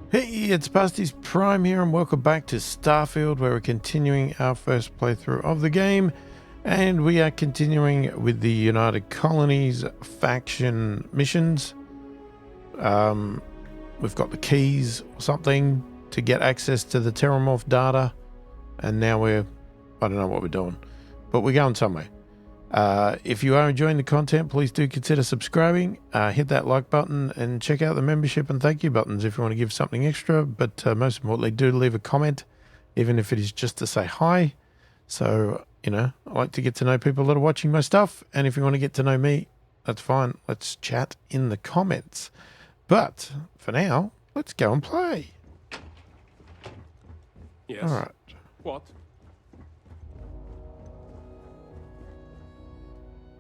Hey, it's pasthisprime here, and welcome back to Starfield, where we're continuing our first playthrough of the game, and we are continuing with the United Colonies faction missions. We've got the keys or something to get access to the Terramorph data, and now I don't know what we're doing, but we're going somewhere. If you are enjoying the content, please do consider subscribing, hit that like button, and check out the membership and thank you buttons if you want to give something extra. But most importantly, do leave a comment, even if it is just to say hi. So, I like to get to know people that are watching my stuff. And if you want to get to know me, that's fine. Let's chat in the comments. But for now, let's go and play. Yes. All right. What?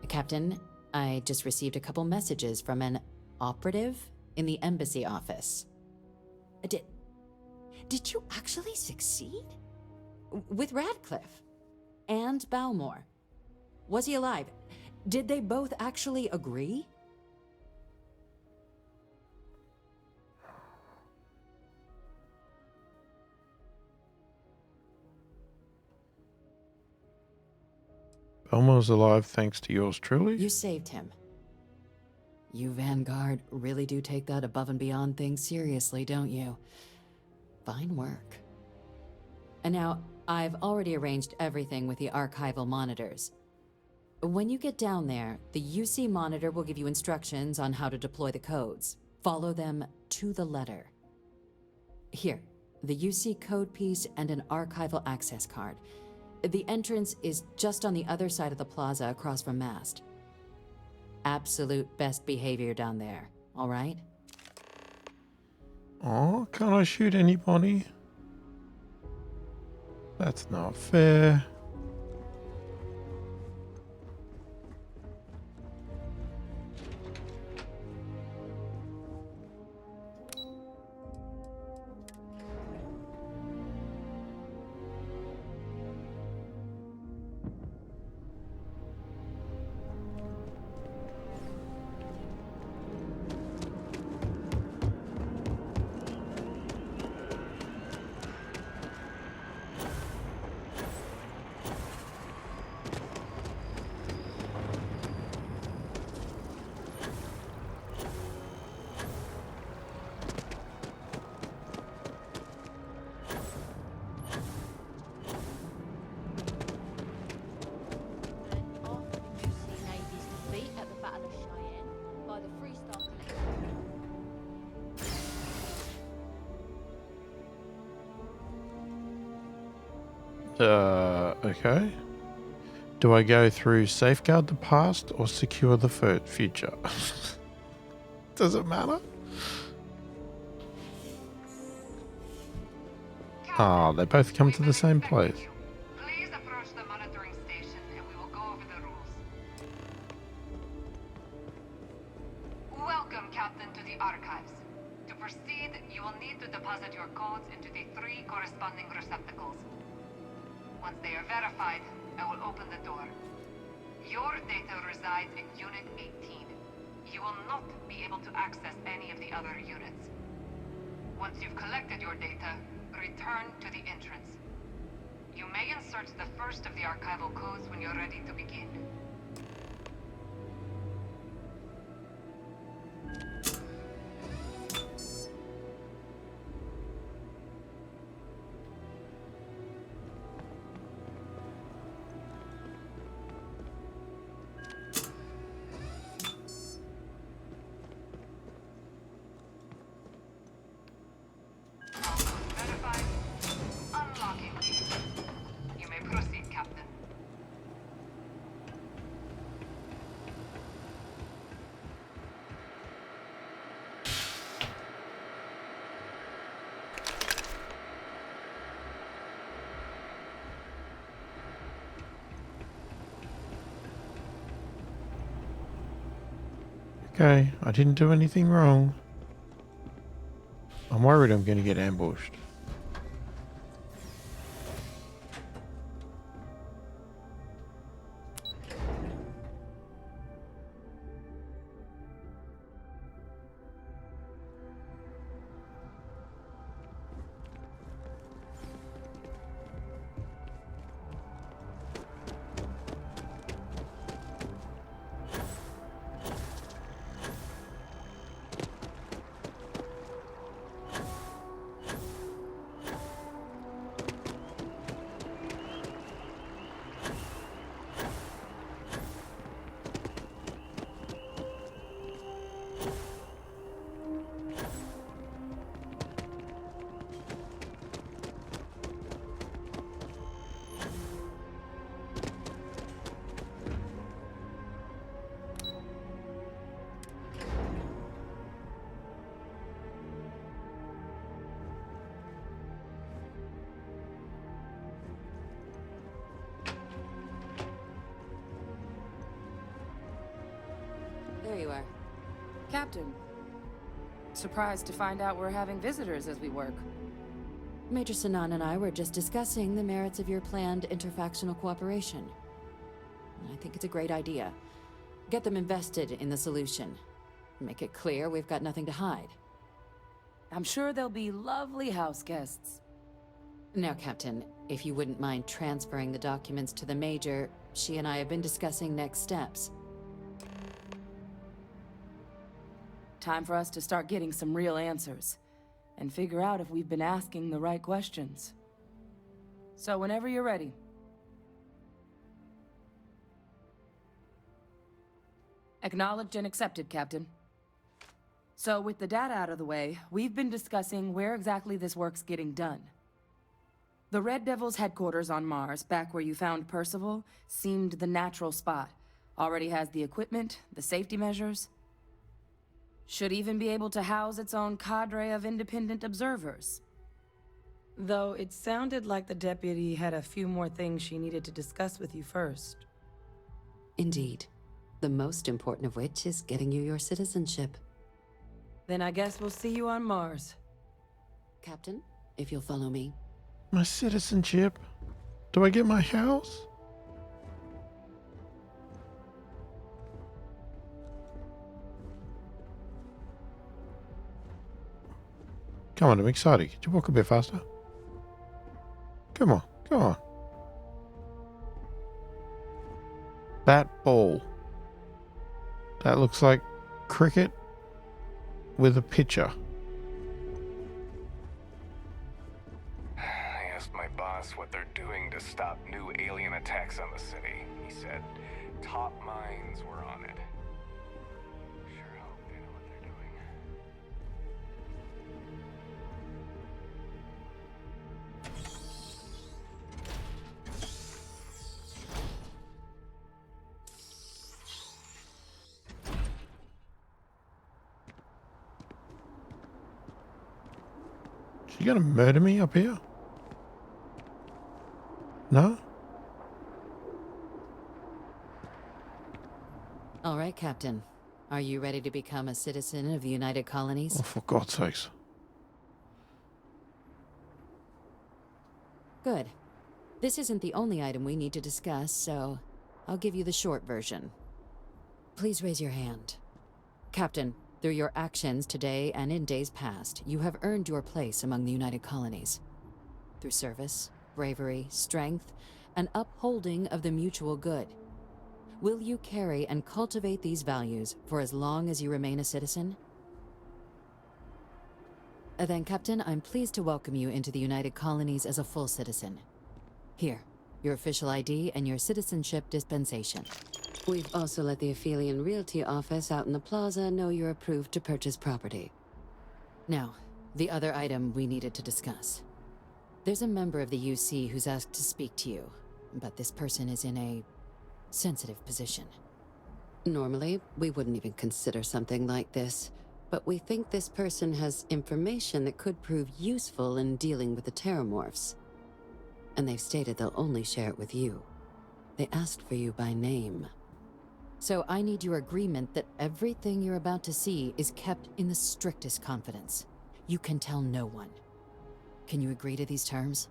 Captain, I just received a couple messages from an operative in the embassy office. Did you actually succeed? With Radcliffe and Balmore. Was he alive? Did they both actually agree? Elmo's alive thanks to yours truly. You saved him. You Vanguard really do take that above and beyond thing seriously, don't you? Fine work. And now, I've already arranged everything with the archival monitors. When you get down there, the UC monitor will give you instructions on how to deploy the codes. Follow them to the letter. Here, the UC code piece and an archival access card. The entrance is just on the other side of the plaza across from Mast. Absolute best behavior down there, all right? Oh, can't I shoot anybody? That's not fair. Okay. Do I go through safeguard the past or secure the future? Does it matter? Ah, they both come to the same place. Please approach the monitoring station and we will go over the rules. Welcome, Captain, to the archives. To proceed, you will need to deposit your codes into the 3 corresponding receptacles. Once they are verified, I will open the door. Your data resides in Unit 18. You will not be able to access any of the other units. Once you've collected your data, return to the entrance. You may insert the first of the archival codes when you're ready to begin. Verified. Unlocking. You may proceed, Captain. Okay, I didn't do anything wrong. I'm worried I'm going to get ambushed. Captain, surprised to find out we're having visitors as we work. Major Sinan and I were just discussing the merits of your planned interfactional cooperation. I think it's a great idea. Get them invested in the solution. Make it clear we've got nothing to hide. I'm sure they'll be lovely house guests. Now, Captain, if you wouldn't mind transferring the documents to the Major, she and I have been discussing next steps. Time for us to start getting some real answers, and figure out if we've been asking the right questions. So whenever you're ready. Acknowledged and accepted, Captain. So with the data out of the way, we've been discussing where exactly this work's getting done. The Red Devil's headquarters on Mars, back where you found Percival, seemed the natural spot. Already has the equipment, the safety measures. Should even be able to house its own cadre of independent observers. Though it sounded like the deputy had a few more things she needed to discuss with you first. Indeed. The most important of which is getting you your citizenship. Then I guess we'll see you on Mars. Captain, if you'll follow me. My citizenship? Do I get my house? Come on, I'm excited. Could you walk a bit faster? Come on, come on. Bat ball. That looks like cricket with a pitcher. I asked my boss what they're doing to stop new alien attacks on the city. He said top minds were on it. Sure hope they know what they're doing. You gonna murder me up here? No? All right, Captain. Are you ready to become a citizen of the United Colonies? Oh, for God's sakes. Good. This isn't the only item we need to discuss, so I'll give you the short version. Please raise your hand. Captain, through your actions today and in days past, you have earned your place among the United Colonies. Through service, bravery, strength, and upholding of the mutual good. Will you carry and cultivate these values for as long as you remain a citizen? Then, Captain, I'm pleased to welcome you into the United Colonies as a full citizen. Here, your official ID and your citizenship dispensation. We've also let the Aphelion Realty office out in the plaza know you're approved to purchase property. Now, the other item we needed to discuss. There's a member of the UC who's asked to speak to you, but this person is in a sensitive position. Normally, we wouldn't even consider something like this, but we think this person has information that could prove useful in dealing with the Terramorphs. And they've stated they'll only share it with you. They asked for you by name. So I need your agreement that everything you're about to see is kept in the strictest confidence. You can tell no one. Can you agree to these terms?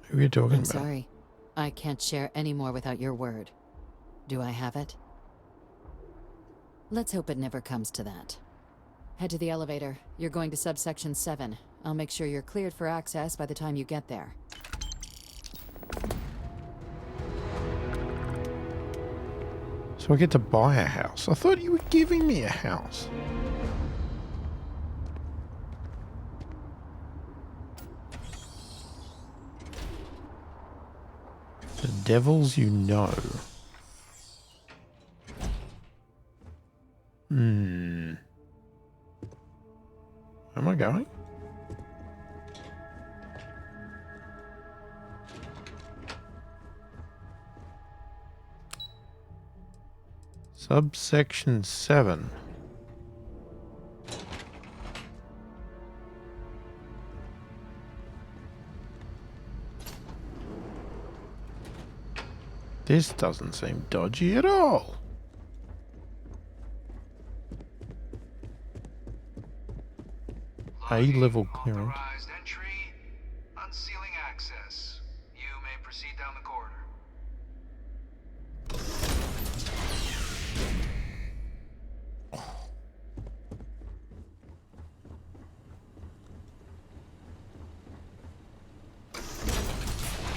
Who are you talking I'm about? sorry. I can't share any more without your word. Do I have it? Let's hope it never comes to that. Head to the elevator. You're going to subsection 7. I'll make sure you're cleared for access by the time you get there. So I get to buy a house. I thought you were giving me a house. The devils you know. Where am I going? Subsection 7. This doesn't seem dodgy at all. A-level clearance. Authorized entry, unsealing access. You may proceed down the corridor.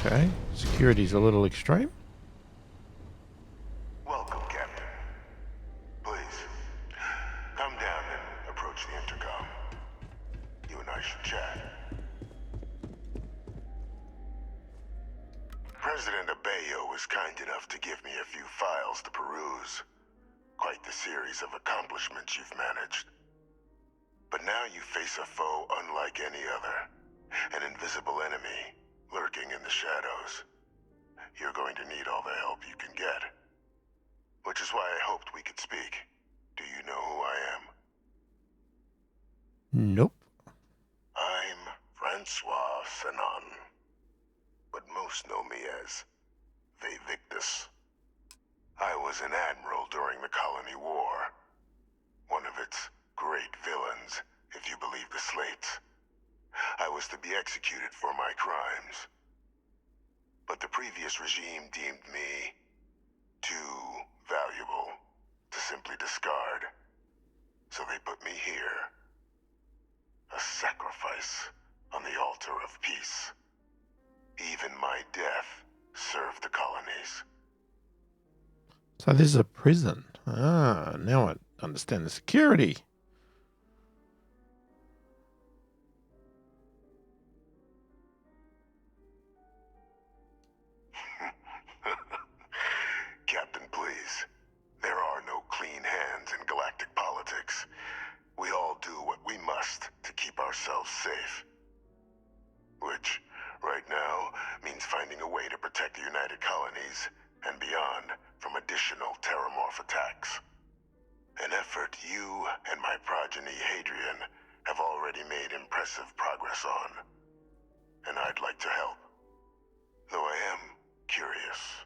Okay, security's a little extreme. Welcome, Captain. Please, come down and approach the intercom. You and I should chat. President Abeyo was kind enough to give me a few files to peruse. Quite the series of accomplishments you've managed. But now you face a foe unlike any other. An invisible enemy, lurking in the shadows. You're going to need all the help you can get. Which is why I hoped we could speak. Do you know who I am? Nope. I'm Francois Sanon. But most know me as Victus. I was an admiral during the Colony War. One of its great villains, if you believe the slates. I was to be executed for my crimes. But the previous regime deemed me too valuable to simply discard. So they put me here. A sacrifice on the altar of peace. Even my death served the colonies. So this is a prison. Ah, now I understand the security. Captain, please. There are no clean hands in galactic politics. We all do what we must to keep ourselves safe. Which, right now, means finding a way to protect the United Colonies and beyond from additional terramorph attacks. An effort you and my progeny Hadrian have already made impressive progress on. And I'd like to help. Though I am curious.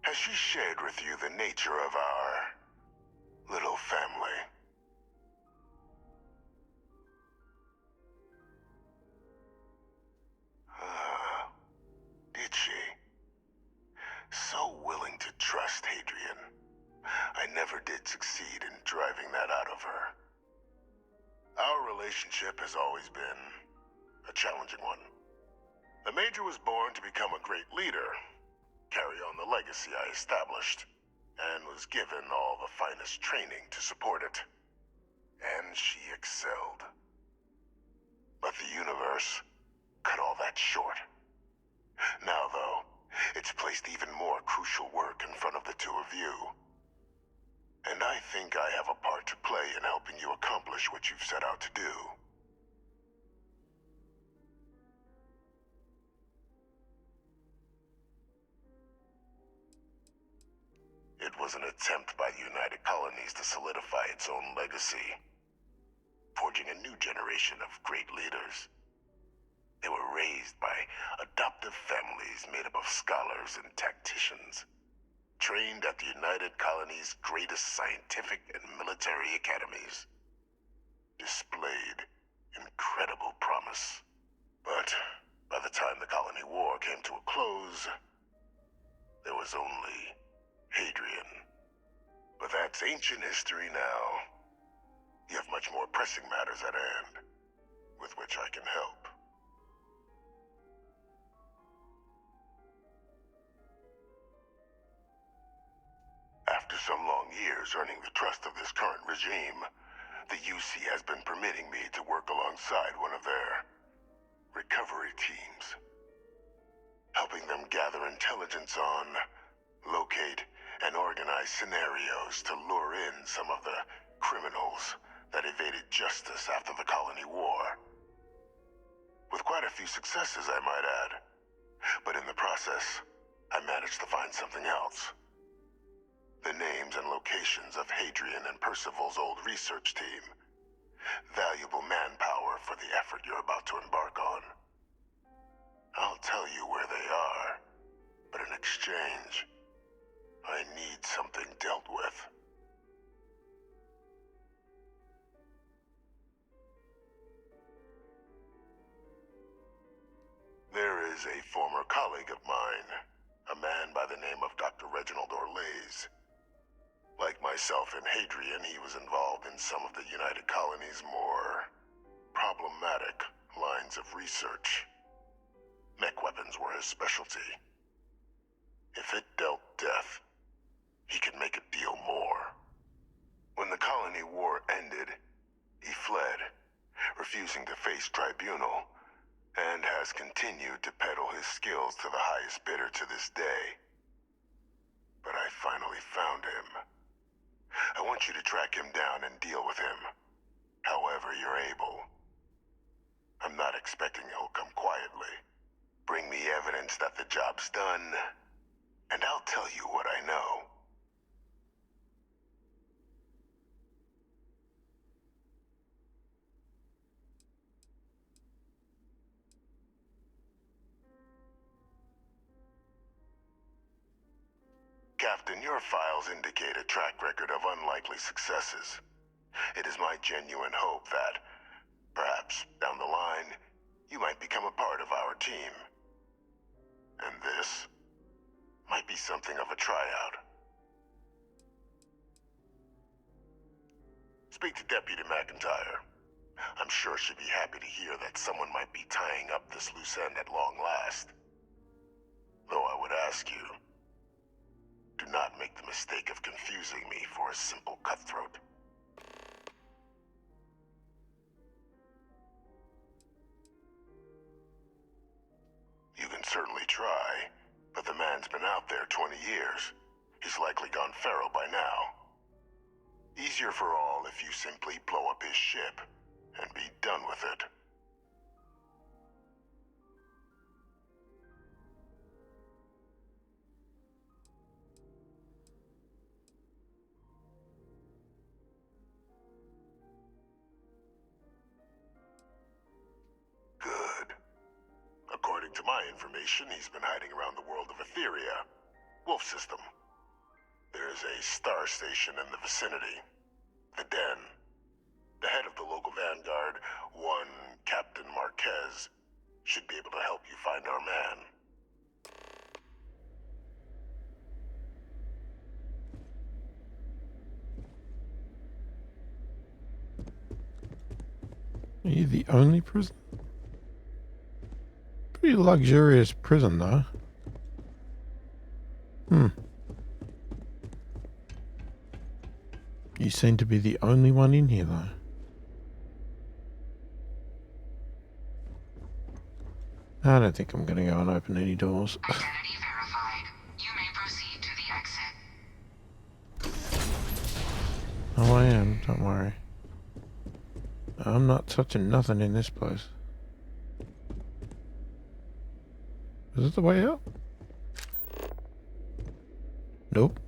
Has she shared with you the nature of our little family? Did she? So willing to trust Hadrian. I never did succeed in driving that out of her. Our relationship has always been a challenging one. The Major was born to become a great leader, carry on the legacy I established, and was given all the finest training to support it. And she excelled. But the universe cut all that short. Now, though, it's placed even more crucial work in front of the two of you. And I think I have a part to play in helping you accomplish what you've set out to do. It was an attempt by the United Colonies to solidify its own legacy, forging a new generation of great leaders. They were raised by adoptive families made up of scholars and tacticians, trained at the United Colonies' greatest scientific and military academies, displayed incredible promise. But by the time the Colony War came to a close, there was only Hadrian. But that's ancient history now. You have much more pressing matters at hand, with which I can help. After some long years earning the trust of this current regime, the UC has been permitting me to work alongside one of their recovery teams, helping them gather intelligence on, locate, and organize scenarios to lure in some of the criminals that evaded justice after the Colony War. With quite a few successes, I might add. But in the process, I managed to find something else. The names and locations of Hadrian and Percival's old research team. Valuable manpower for the effort you're about to embark on. I'll tell you where they are, but in exchange, I need something dealt with. There is a former colleague of mine, a man by the name of Dr. Reginald Orlaise. Like myself and Hadrian, he was involved in some of the United Colony's more problematic lines of research. Mech weapons were his specialty. If it dealt death, he could make a deal more. When the colony war ended, he fled, refusing to face tribunal, and has continued to peddle his skills to the highest bidder to this day. But I finally found him. I want you to track him down and deal with him, however you're able. I'm not expecting he'll come quietly. Bring me evidence that the job's done, and I'll tell you what I know. Captain, your files indicate a track record of unlikely successes. It is my genuine hope that, perhaps down the line, you might become a part of our team. And this might be something of a tryout. Speak to Deputy McIntyre. I'm sure she'd be happy to hear that someone might be tying up this loose end at long last. Though I would ask you, do not make the mistake of confusing me for a simple cutthroat. You can certainly try, but the man's been out there 20 years. He's likely gone feral by now. Easier for all if you simply blow up his ship and be done with it. Good. According to my information, he's been hiding around the world of Etheria, Wolf System. There's a star station in the vicinity, the Den. The head of the local vanguard, one Captain Marquez, should be able to help you find our man. Are you the only prison? Pretty luxurious prison, though. You seem to be the only one in here, though. I don't think I'm going to go and open any doors. Identity verified. You may proceed to the exit. Oh, I am. Don't worry. I'm not touching nothing in this place. Is it the way out? Nope.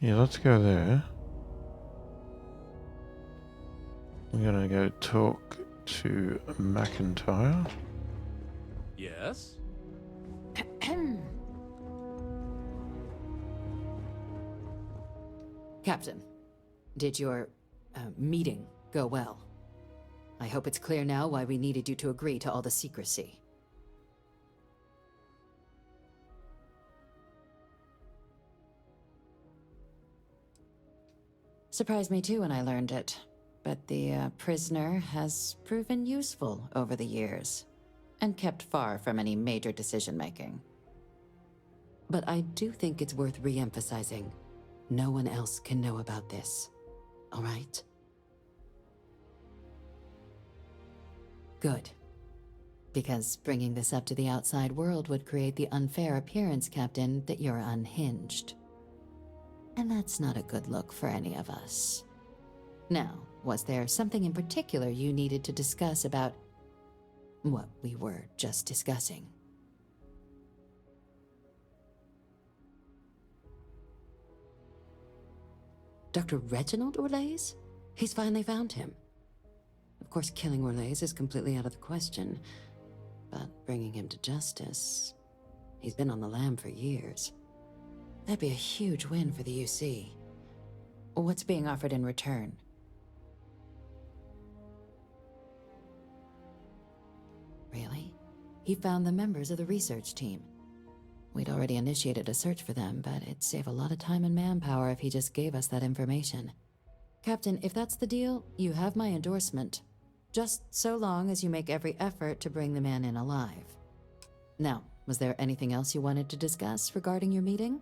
Yeah, let's go there. I'm gonna go talk to McIntyre. Yes? Captain, did your meeting go well? I hope it's clear now why we needed you to agree to all the secrecy. Surprised me too when I learned it, but the prisoner has proven useful over the years, and kept far from any major decision-making. But I do think it's worth re-emphasizing. No one else can know about this, all right? Good. Because bringing this up to the outside world would create the unfair appearance, Captain, that you're unhinged. And that's not a good look for any of us. Now, was there something in particular you needed to discuss about what we were just discussing? Dr. Reginald Orlaise? He's finally found him. Of course, killing Orlaise is completely out of the question, but bringing him to justice... He's been on the lam for years. That'd be a huge win for the UC. What's being offered in return? Really? He found the members of the research team. We'd already initiated a search for them, but it'd save a lot of time and manpower if he just gave us that information. Captain, if that's the deal, you have my endorsement. Just so long as you make every effort to bring the man in alive. Now, was there anything else you wanted to discuss regarding your meeting?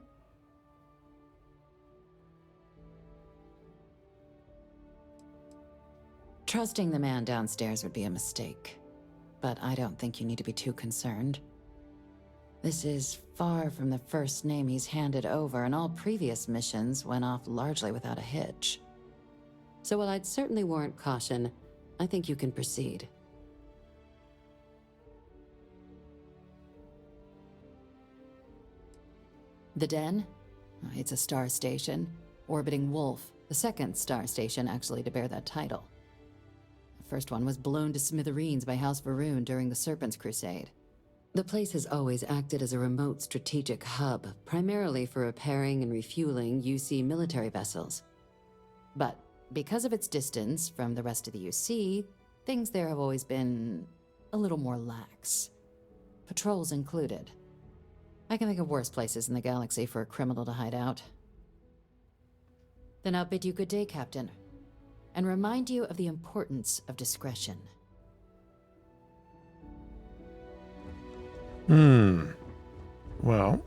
Trusting the man downstairs would be a mistake, but I don't think you need to be too concerned. This is far from the first name he's handed over, and all previous missions went off largely without a hitch. So while I'd certainly warrant caution, I think you can proceed. The Den? It's a star station, orbiting Wolf, the second star station actually to bear that title. The first one was blown to smithereens by House Varun during the Serpent's Crusade. The place has always acted as a remote strategic hub, primarily for repairing and refueling UC military vessels. But because of its distance from the rest of the UC, things there have always been a little more lax. Patrols included. I can think of worse places in the galaxy for a criminal to hide out. Then I'll bid you good day, Captain, and remind you of the importance of discretion. Well,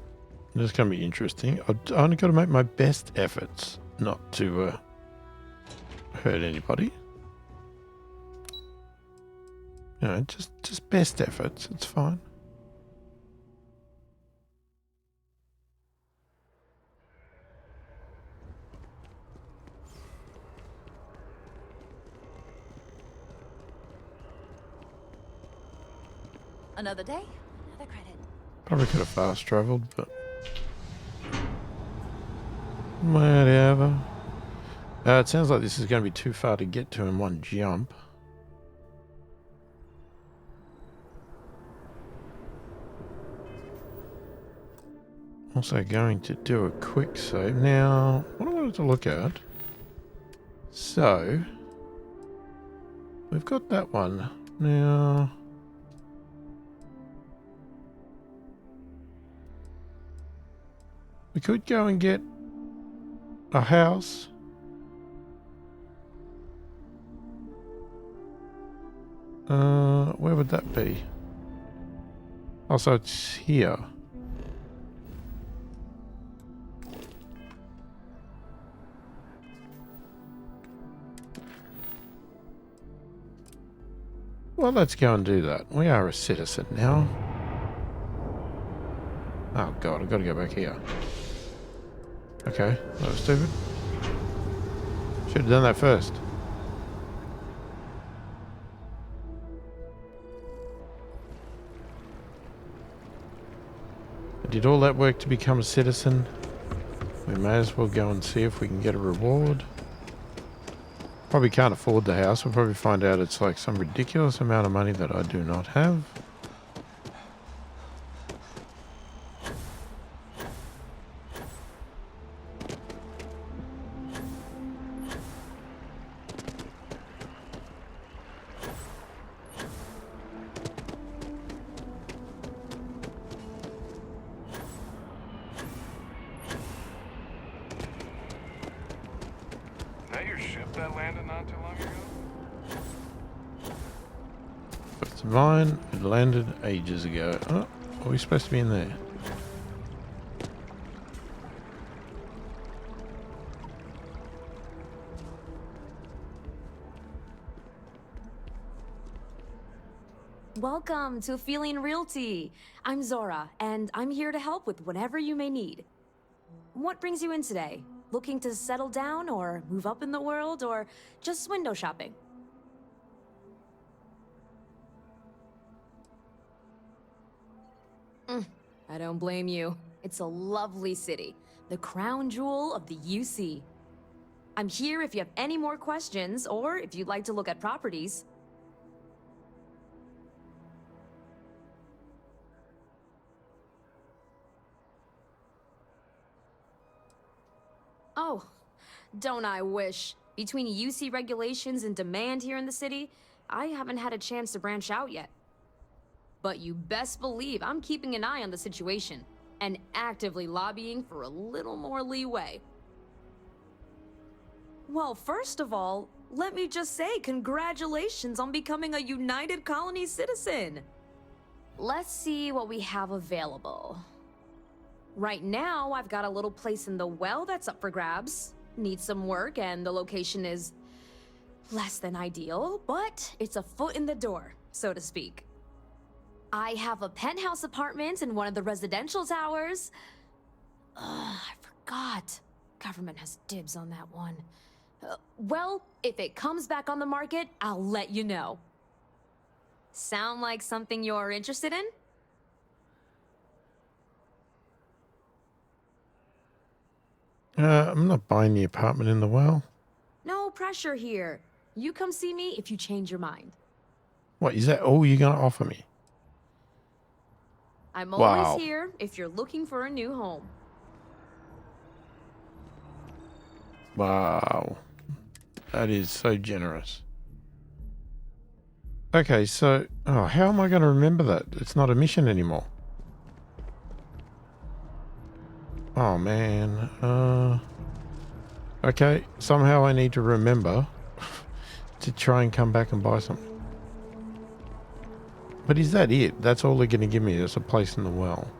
this is going to be interesting. I've only got to make my best efforts not to hurt anybody. You know, just best efforts. It's fine. Another day, another credit. Probably could have fast traveled, but whatever. It sounds like this is going to be too far to get to in one jump. Also going to do a quick save. Now, what I wanted to look at. So, we've got that one. Now, we could go and get a house. Where would that be? Also, it's here. Well, let's go and do that. We are a citizen now. Oh god, I've got to go back here. Okay, that was stupid. Should have done that first. I did all that work to become a citizen. We may as well go and see if we can get a reward. Probably can't afford the house. We'll probably find out it's like some ridiculous amount of money that I do not have. That your ship that landed not too long ago? It's mine. It landed ages ago. Oh, are we supposed to be in there? Welcome to Feeling Realty. I'm Zora, and I'm here to help with whatever you may need. What brings you in today? Looking to settle down or move up in the world or just window shopping? I don't blame you. It's a lovely city, the crown jewel of the UC. I'm here if you have any more questions, or if you'd like to look at properties. Oh, don't I wish. Between UC regulations and demand here in the city, I haven't had a chance to branch out yet. But you best believe I'm keeping an eye on the situation, and actively lobbying for a little more leeway. Well, first of all, let me just say congratulations on becoming a United Colony citizen. Let's see what we have available. Right now, I've got a little place in the well that's up for grabs. Needs some work, and the location is less than ideal, but it's a foot in the door, so to speak. I have a penthouse apartment in one of the residential towers. I forgot. Government has dibs on that one. Well, if it comes back on the market, I'll let you know. Sound like something you're interested in? I'm not buying the apartment in the well. No pressure here. You come see me if you change your mind. What, is that all you're going to offer me? I'm Wow. always here if you're looking for a new home. Wow. That is so generous. Okay, so... Oh, how am I going to remember that? It's not a mission anymore. Oh, man. Okay, somehow I need to remember to try and come back and buy something. But is that it? That's all they're going to give me. It's a place in the well.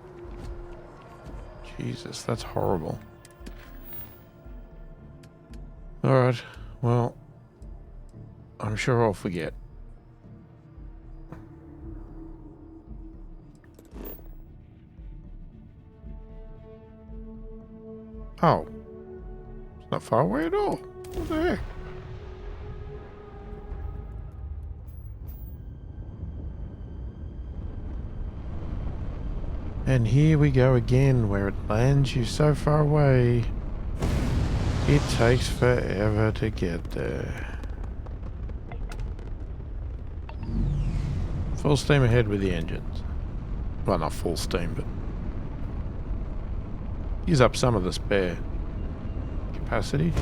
Jesus, that's horrible. Alright, well, I'm sure I'll forget. Oh. It's not far away at all. What the heck? And here we go again, where it lands you so far away. It takes forever to get there. Full steam ahead with the engines. Well, not full steam, but use up some of the spare capacity.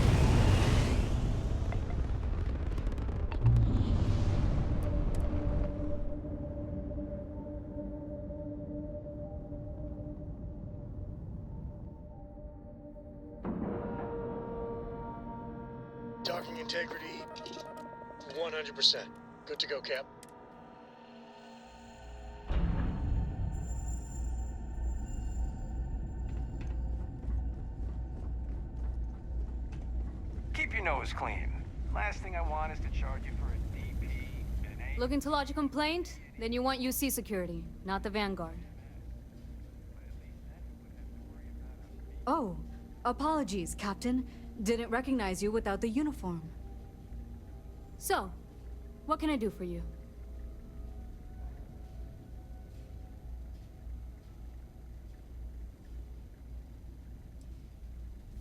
Docking integrity, 100%. Good to go, Cap. Keep your nose clean. Last thing I want is to charge you for a DP and a... Looking to lodge a complaint? Then you want UC security, not the Vanguard. Oh, apologies, Captain. Didn't recognize you without the uniform. So, what can I do for you?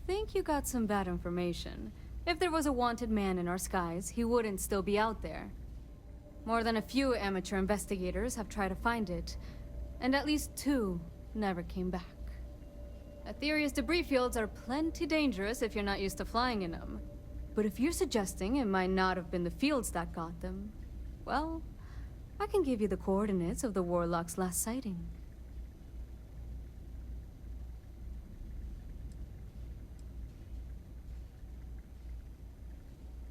Think you got some bad information. If there was a wanted man in our skies, he wouldn't still be out there. More than a few amateur investigators have tried to find it, and at least 2 never came back. Aetherius debris fields are plenty dangerous if you're not used to flying in them. But if you're suggesting it might not have been the fields that got them, well, I can give you the coordinates of the Warlock's last sighting.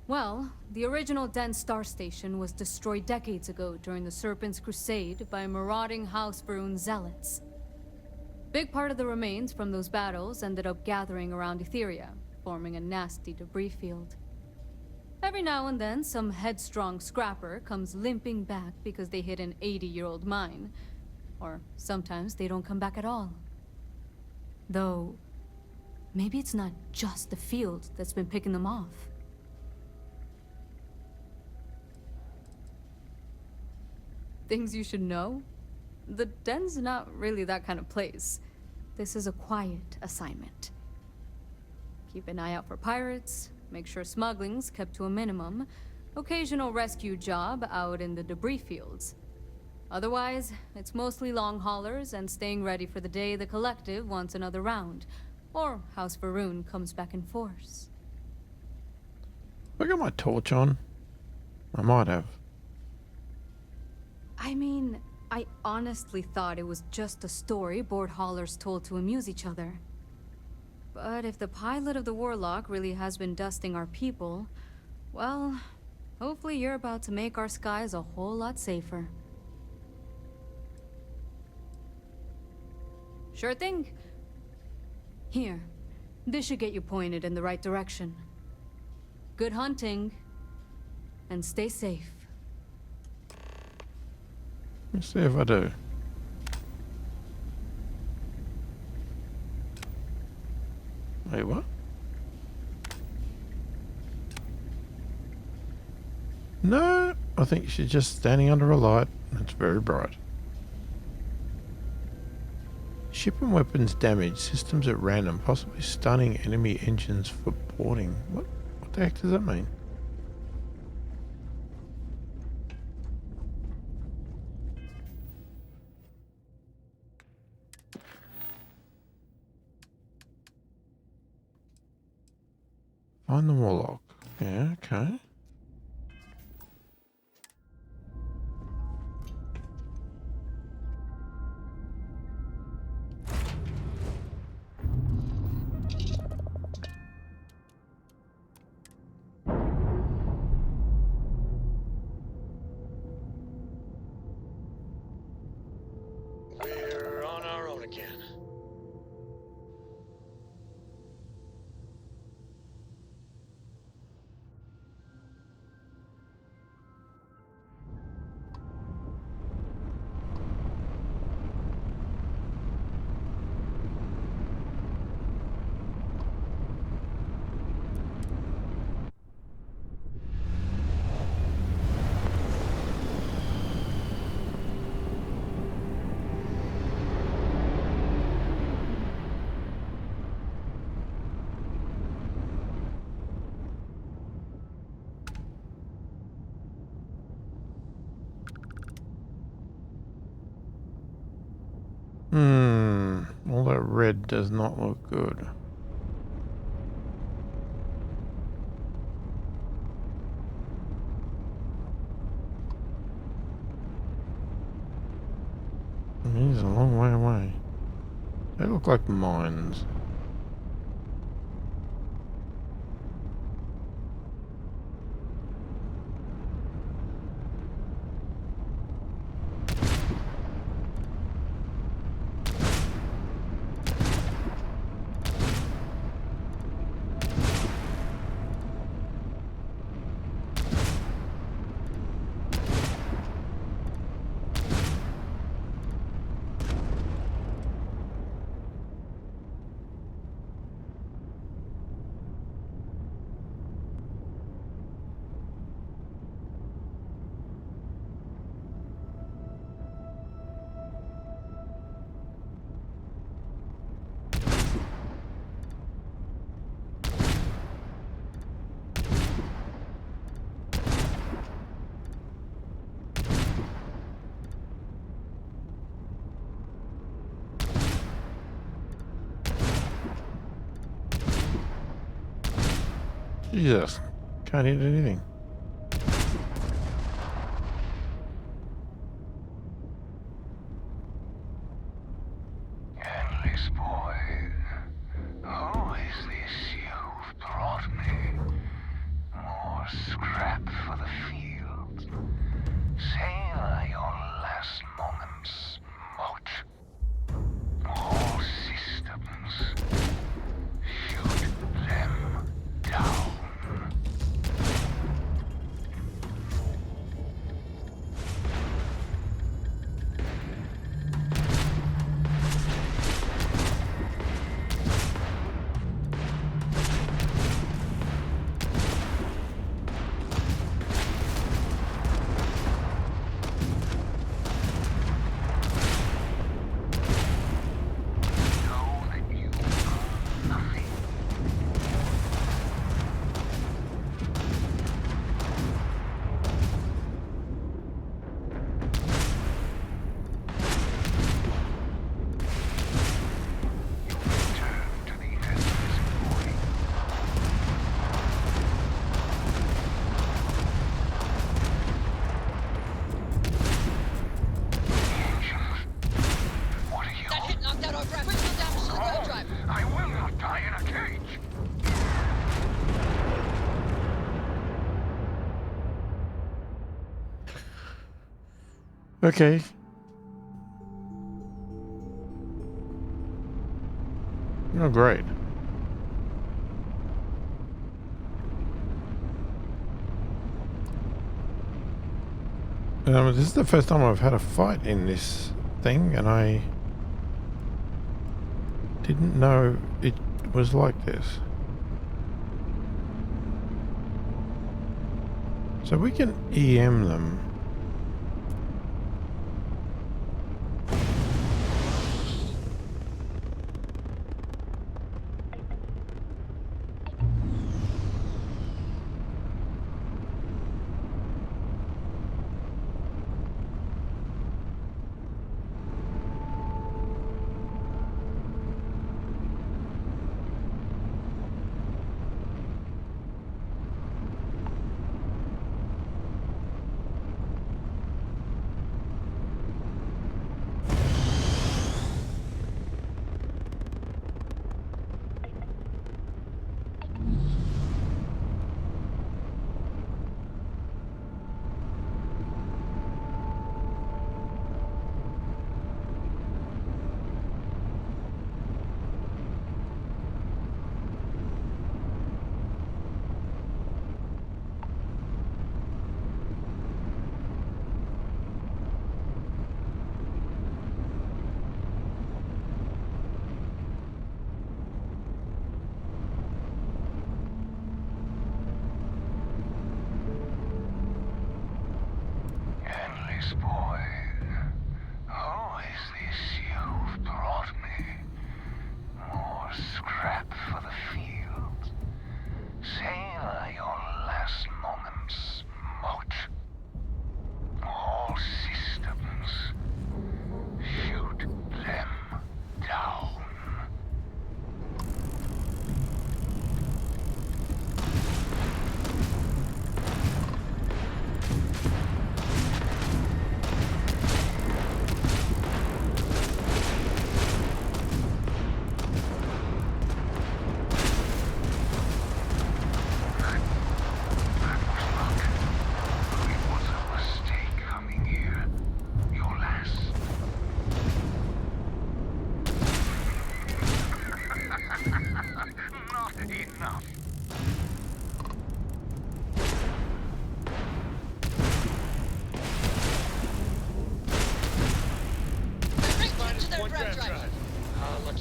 Well, the original dense star station was destroyed decades ago during the Serpent's Crusade by marauding House Varun zealots. Big part of the remains from those battles ended up gathering around Etheria, forming a nasty debris field. Every now and then, some headstrong scrapper comes limping back because they hit an 80-year-old mine. Or sometimes they don't come back at all. Though, maybe it's not just the field that's been picking them off. Things you should know? The den's not really that kind of place. This is a quiet assignment. Keep an eye out for pirates, make sure smuggling's kept to a minimum, occasional rescue job out in the debris fields. Otherwise, it's mostly long haulers and staying ready for the day the Collective wants another round, or House Varun comes back in force. I got my torch on. I might have. I mean, I honestly thought it was just a story board haulers told to amuse each other. But if the pilot of the Warlock really has been dusting our people, well, hopefully you're about to make our skies a whole lot safer. Sure thing. Here, this should get you pointed in the right direction. Good hunting, and stay safe. Let's see if I do. Wait, what? No, I think she's just standing under a light. It's very bright. Ship and weapons damage. Systems at random, possibly stunning enemy engines for boarding. What the heck does that mean? Find the Warlock. Yeah, okay. We're on our own again. All that red does not look good. He's a long way away. They look like mines. Jesus, can't hit anything. Endless boy, who is this you've brought me? More scrap for the field. Savor your last moments, moat. All systems. Shoot them down. Okay. Oh, great. This is the first time I've had a fight in this thing, and I didn't know it was like this. So we can EM them. Endless boy, who is this you've brought me? More scrap for the field. Savor your last moments, moat. All systems, shoot them down.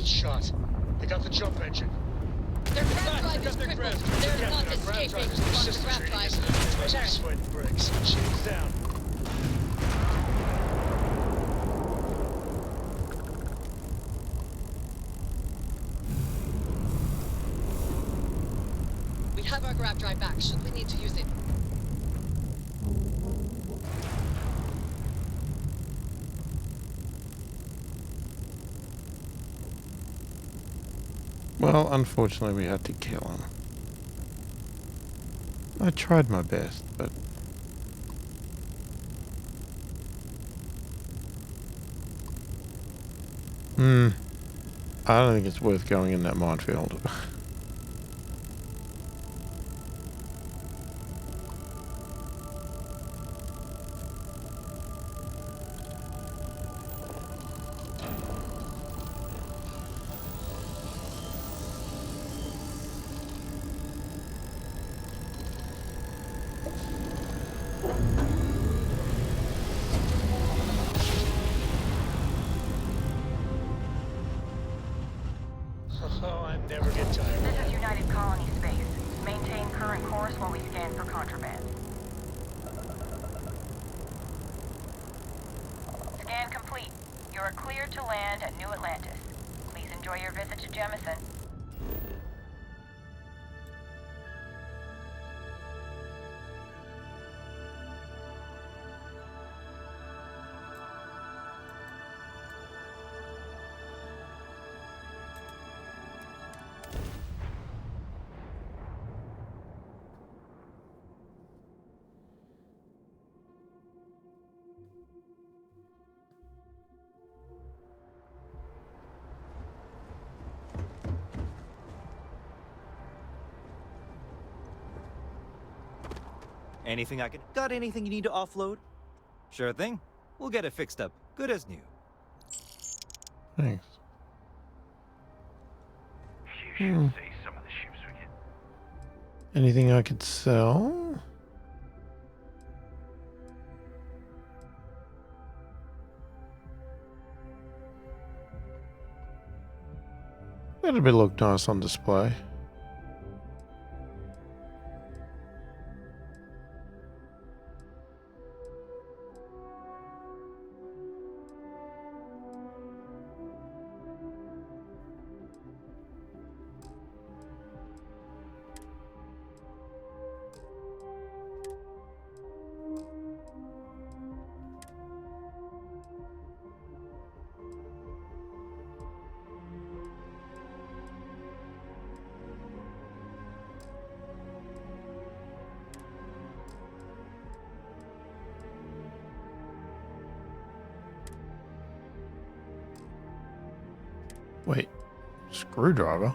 Shot. They got the jump engine. Their grab drive is crippled. They're not escaping on the grab drive. Lieutenant, sweating bricks. Shields down. We have our grab drive back. Should we need to use it? Well, unfortunately, we had to kill him. I tried my best, but... I don't think it's worth going in that minefield. Oh, I never get tired. This is United Colony Space. Maintain current course while we scan for contraband. Scan complete. You are cleared to land at New Atlantis. Please enjoy your visit to Jemison. Anything I can... Got anything you need to offload? Sure thing. We'll get it fixed up, good as new. Thanks. You should see some of the ships we get. Anything I could sell? That'd be look nice on display. Wait, screwdriver?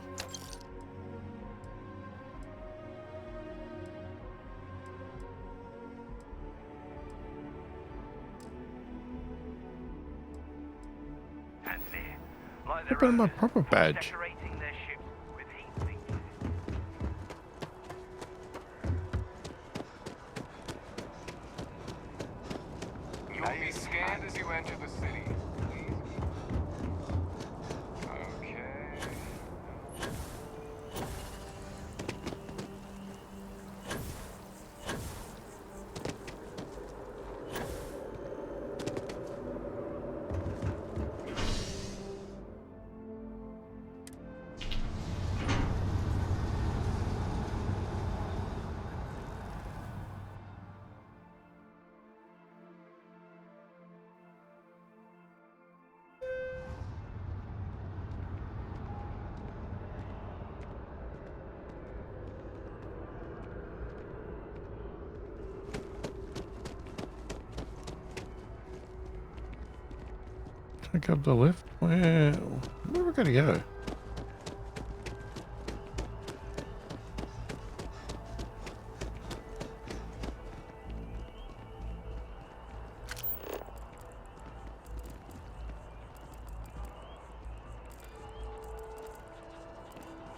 And there, like What about my proper badge? decorating their ships with heat sinks. You will be scanned as you enter the city. Okay. Take up the lift? Where are we gonna go?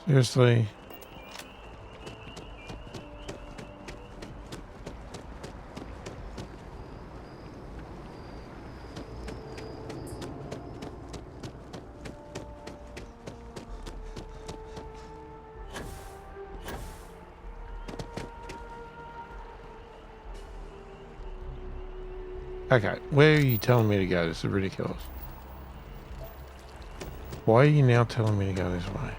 Seriously? Okay, where are you telling me to go? This is ridiculous. Why are you now telling me to go this way?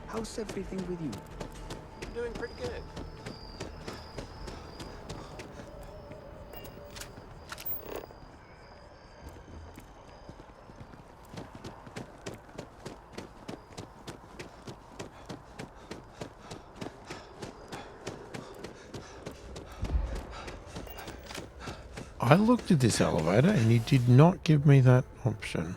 How's everything with you? I'm doing pretty good. I looked at this elevator and you did not give me that option.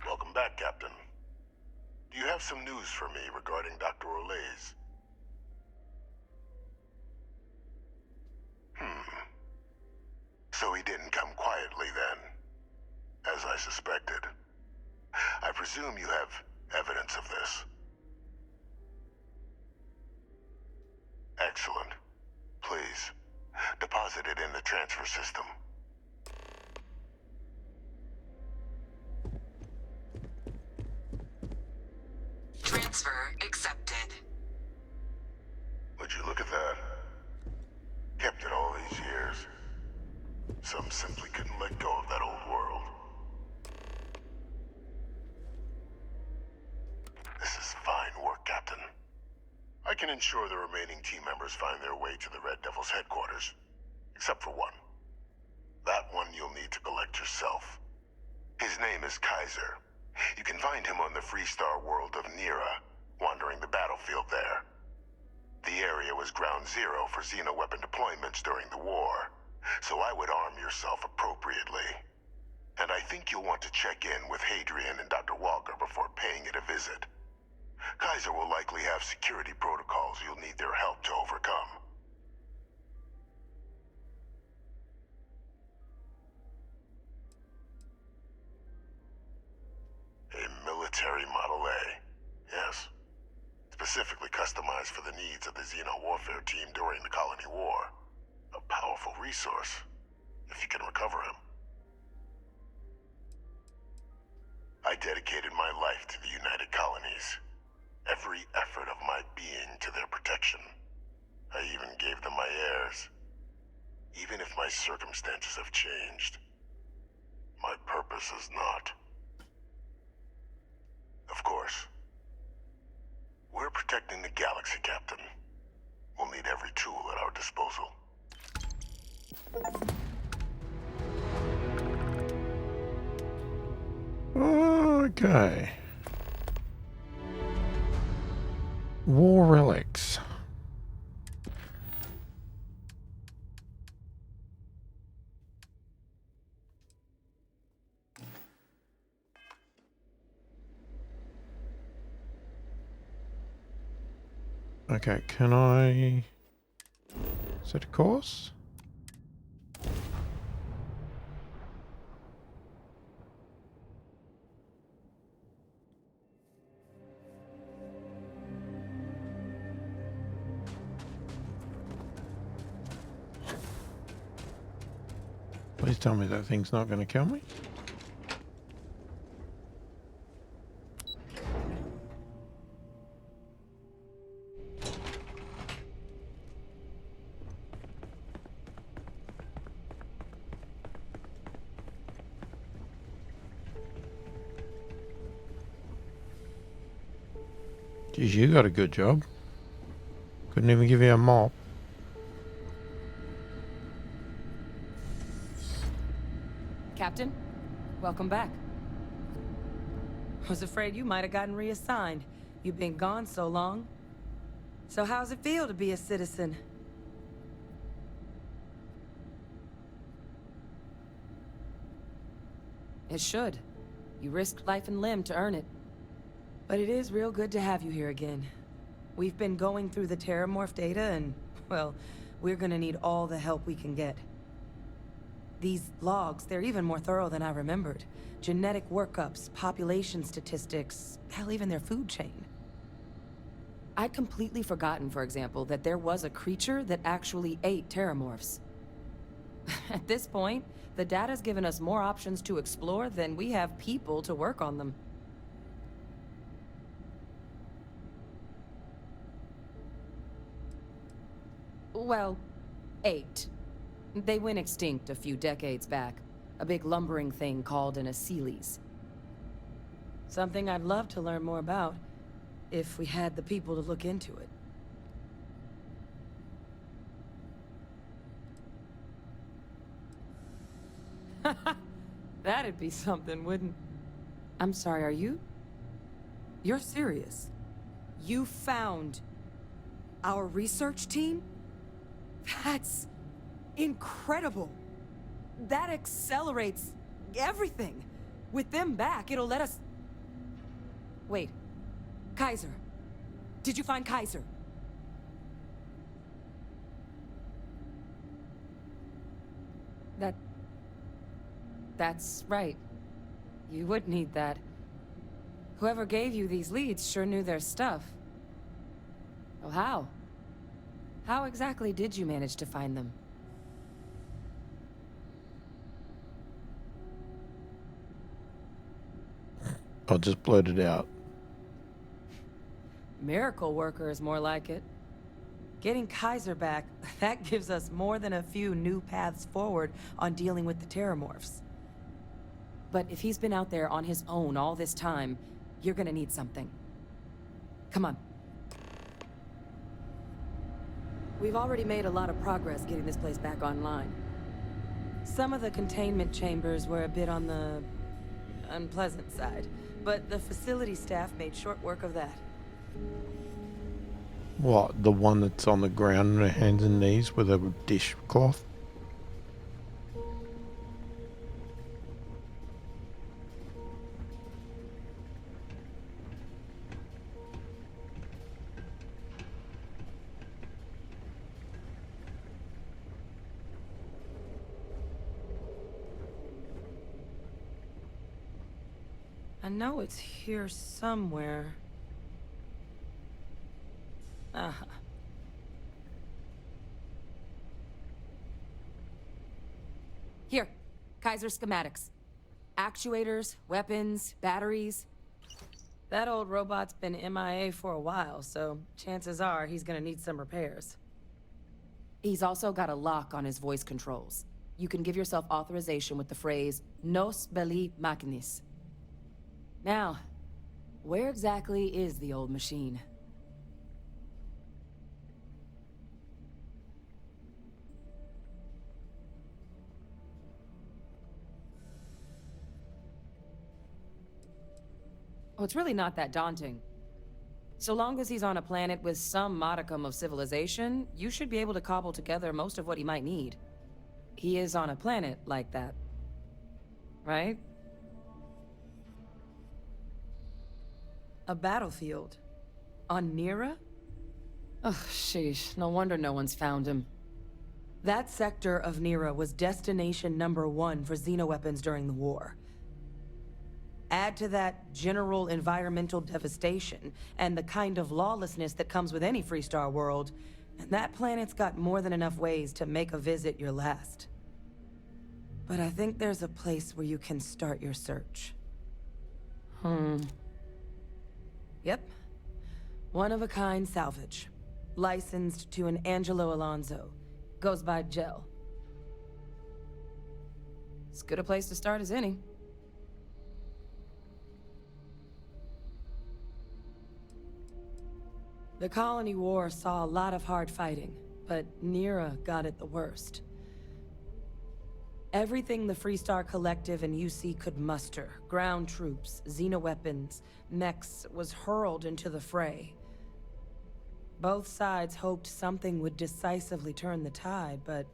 Welcome back, Captain. Do you have some news for me regarding Dr. Olays? So he didn't come quietly then, as I suspected. I presume you have evidence of this. Excellent. Please, deposit it in the transfer system. some simply couldn't let go of that old world. This is fine work, Captain. I can ensure the remaining team members find their way to the Red Devil's headquarters. Except for one. That one you'll need to collect yourself. His name is Kaiser. You can find him on the Freestar world of Nira, wandering the battlefield there. The area was ground zero for xeno-weapon deployments during the war, so I would arm yourself appropriately. And I think you'll want to check in with Hadrian and Dr. Walker before paying it a visit. Kaiser will likely have security protocols you'll need their help to overcome. A military Model A, yes. Specifically customized for the needs of the Xeno warfare team during the Colony War. A powerful resource, if you can recover him. I dedicated my life to the United Colonies. Every effort of my being to their protection. I even gave them my heirs. Even if my circumstances have changed, my purpose has not. Of course. We're protecting the galaxy, Captain. We'll need every tool at our disposal. Okay. War relics. Okay, can I set a course? Please tell me that thing's not going to kill me. Geez, you got a good job. Couldn't even give you a mop. Captain, welcome back. Was afraid you might have gotten reassigned. You've been gone so long. So how's it feel to be a citizen? It should. You risked life and limb to earn it. But it is real good to have you here again. We've been going through the Terramorph data and, well, we're gonna need all the help we can get. These logs, they're even more thorough than I remembered. Genetic workups, population statistics, hell, even their food chain. I'd completely forgotten, for example, that there was a creature that actually ate Terramorphs. At this point, the data's given us more options to explore than we have people to work on them. Well, 8. They went extinct a few decades back. A big lumbering thing called an Aceles. Something I'd love to learn more about, if we had the people to look into it. That'd be something, wouldn't... I'm sorry, are you? You're serious? You found our research team? That's incredible. That accelerates everything. With them back, it'll let us... Wait. Kaiser. Did you find Kaiser? That's right. You would need that. Whoever gave you these leads sure knew their stuff. Oh, how? How exactly did you manage to find them? I'll just blurt it out. Miracle worker is more like it. Getting Kaiser back, that gives us more than a few new paths forward on dealing with the Terramorphs. But if he's been out there on his own all this time, you're gonna need something. Come on. We've already made a lot of progress getting this place back online. Some of the containment chambers were a bit on the unpleasant side, but the facility staff made short work of that. What, the one that's on the ground on her hands and knees with a dishcloth? I know it's here somewhere. Uh-huh. Here, Kaiser schematics. Actuators, weapons, batteries. That old robot's been MIA for a while, so chances are he's gonna need some repairs. He's also got a lock on his voice controls. You can give yourself authorization with the phrase, Nos belli machinis. Now, where exactly is the old machine? Oh, it's really not that daunting. So long as he's on a planet with some modicum of civilization, you should be able to cobble together most of what he might need. He is on a planet like that, right? A battlefield? On Nira? Oh, sheesh. No wonder no one's found him. That sector of Nira was destination #1 for xenoweapons during the war. Add to that general environmental devastation and the kind of lawlessness that comes with any Freestar world, and that planet's got more than enough ways to make a visit your last. But I think there's a place where you can start your search. Yep. One-of-a-kind salvage. Licensed to an Angelo Alonso. Goes by Gel. As good a place to start as any. The Colony War saw a lot of hard fighting, but Nira got it the worst. Everything the Freestar Collective and UC could muster, ground troops, xenoweapons, mechs, was hurled into the fray. Both sides hoped something would decisively turn the tide, but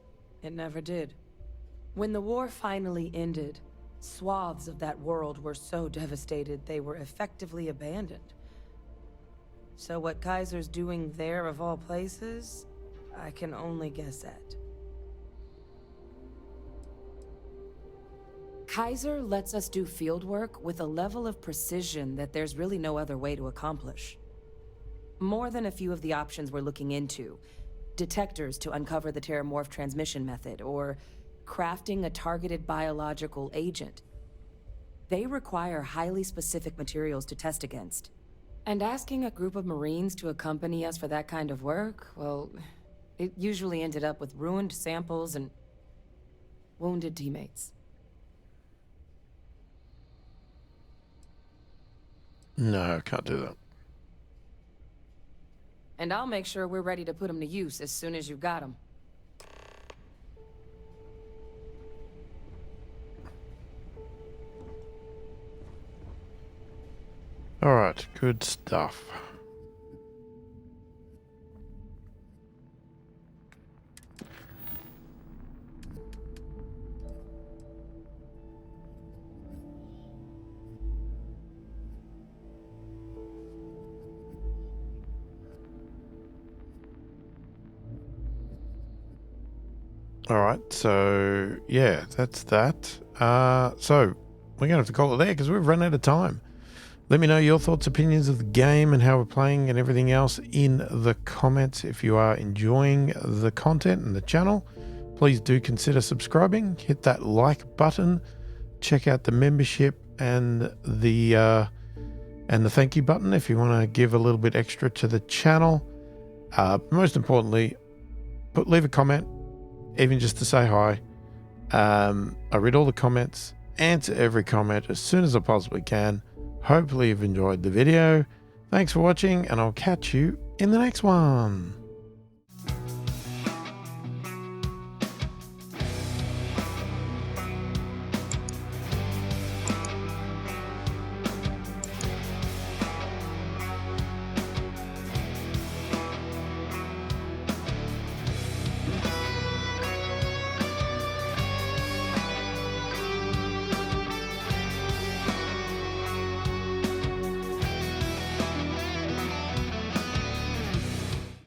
it never did. When the war finally ended, swaths of that world were so devastated they were effectively abandoned. So what Kaiser's doing there of all places, I can only guess at. Kaiser lets us do field work with a level of precision that there's really no other way to accomplish. More than a few of the options we're looking into. Detectors to uncover the Terramorph transmission method, or crafting a targeted biological agent. They require highly specific materials to test against. And asking a group of Marines to accompany us for that kind of work, well, it usually ended up with ruined samples and wounded teammates. No, I can't do that. And I'll make sure we're ready to put them to use as soon as you've got them. All right, good stuff. All right, so yeah, that's that. So we're gonna have to call it there because we've run out of time. Let me know your thoughts, opinions of the game and how we're playing and everything else in the comments. If you are enjoying the content and the channel, please do consider subscribing. Hit that like button. Check out the membership and the thank you button if you want to give a little bit extra to the channel. Most importantly, leave a comment, even just to say hi. I read all the comments, answer every comment as soon as I possibly can. Hopefully you've enjoyed the video. Thanks for watching, and I'll catch you in the next one.